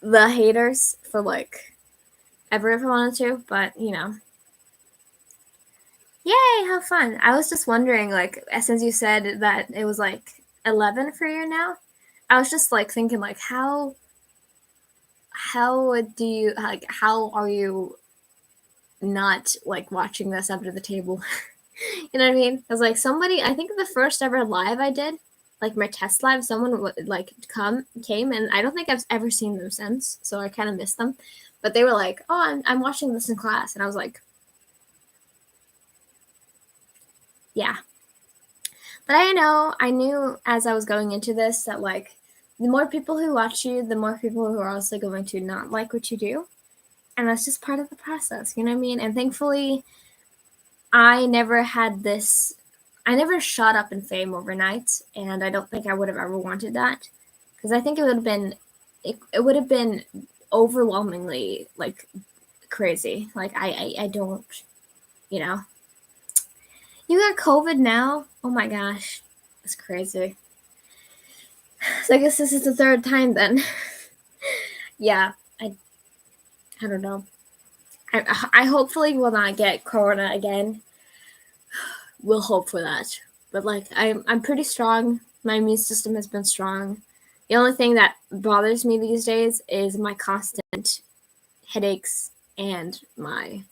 the haters for, like, ever if I wanted to, but, you know. Yay, how fun. I was just wondering, like, since you said that it was, like, 11 for you now, I was just, like, thinking, like, how are you not, like, watching this under the table? You know what I mean? I was like, I think the first ever live I did, like my test live, someone would like came, and I don't think I've ever seen them since, so I kind of missed them. But they were like, "Oh, I'm watching this in class," and I was like, "Yeah." But I knew as I was going into this that like the more people who watch you, the more people who are also going to not like what you do, and that's just part of the process. You know what I mean? And thankfully, I never shot up in fame overnight, and I don't think I would have ever wanted that, because I think it would have been overwhelmingly like crazy. Like I don't, you know. You got COVID now? Oh my gosh, that's crazy. So I guess this is the third time then. Yeah, I don't know. I hopefully will not get corona again. We'll hope for that. But like I'm pretty strong. My immune system has been strong. The only thing that bothers me these days is my constant headaches and my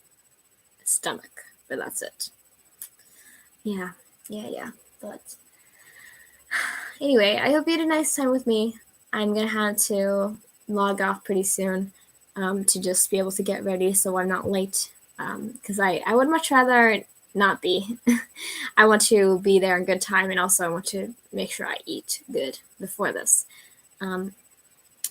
stomach. But that's it. Yeah. But anyway, I hope you had a nice time with me. I'm gonna have to log off pretty soon to just be able to get ready so I'm not late. Because I would much rather not be. I want to be there in good time, and also I want to make sure I eat good before this. But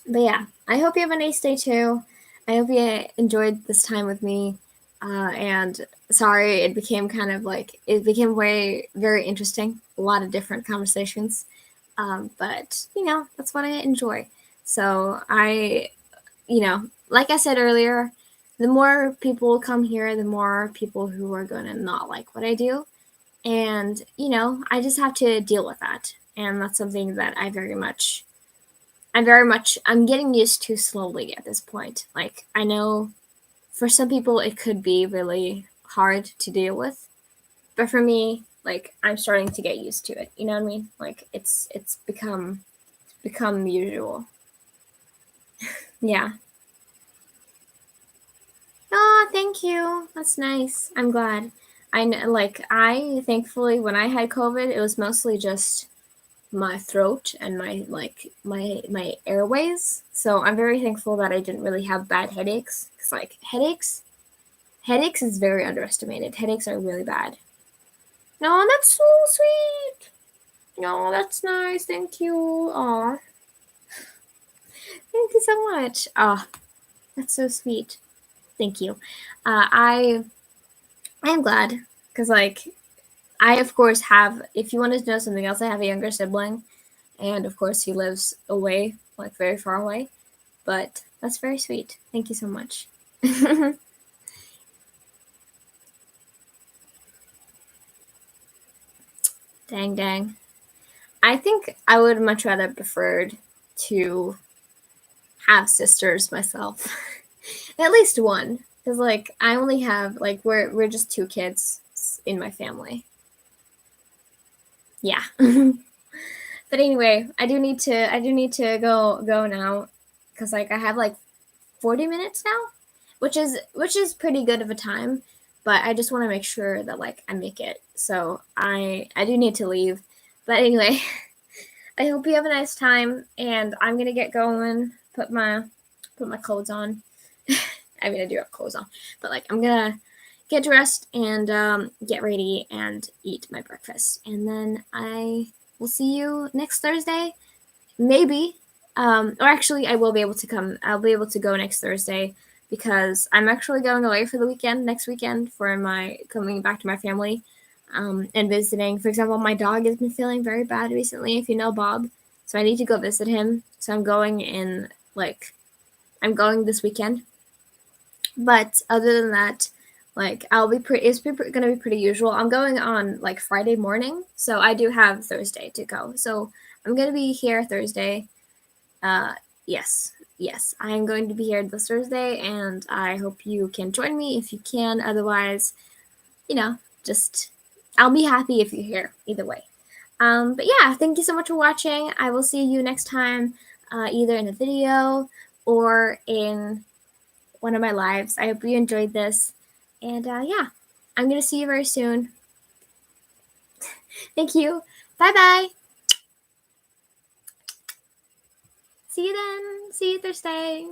yeah, I hope you have a nice day too. I hope you enjoyed this time with me. And sorry, it became very, very interesting. A lot of different conversations. But, that's what I enjoy. So like I said earlier, the more people come here, the more people who are going to not like what I do. And, I just have to deal with that. And that's something that I'm getting used to slowly at this point. Like, I know for some people it could be really hard to deal with, but for me, like, I'm starting to get used to it. You know what I mean? Like, it's become usual. Yeah. Oh, thank you. That's nice. I'm glad. I thankfully, when I had COVID, it was mostly just my throat and my airways. So I'm very thankful that I didn't really have bad headaches. Cause like headaches is very underestimated. Headaches are really bad. No, that's so sweet. No, that's nice. Thank you. Aw. Thank you so much. Oh, that's so sweet. Thank you. I am glad because I of course have. If you wanted to know something else, I have a younger sibling, and of course he lives away, like very far away. But that's very sweet. Thank you so much. Dang. I think I would much rather preferred to have sisters myself. At least one. Because, like, I only have, like, we're just 2 kids in my family. Yeah. But anyway, I do need to go now. Because, like, I have, like, 40 minutes now, which is pretty good of a time. But I just want to make sure that, like, I make it. So I do need to leave. But anyway, I hope you have a nice time, and I'm gonna get going. Put my clothes on. I mean, I do have clothes on, but like I'm gonna get dressed and get ready and eat my breakfast, and then I will see you next Thursday, maybe. Or actually, I will be able to come. I'll be able to go next Thursday because I'm actually going away for the weekend next weekend for my coming back to my family. And visiting. For example, my dog has been feeling very bad recently, if you know Bob. So I need to go visit him. So I'm going this weekend. But other than that, like it's gonna be pretty usual. I'm going on like Friday morning, so I do have Thursday to go. So I'm gonna be here Thursday. Yes, I am going to be here this Thursday, and I hope you can join me if you can. Otherwise, just I'll be happy if you're here either way. But yeah, thank you so much for watching. I will see you next time, either in a video or in one of my lives. I hope you enjoyed this. And yeah, I'm going to see you very soon. Thank you. Bye-bye. See you then. See you Thursday.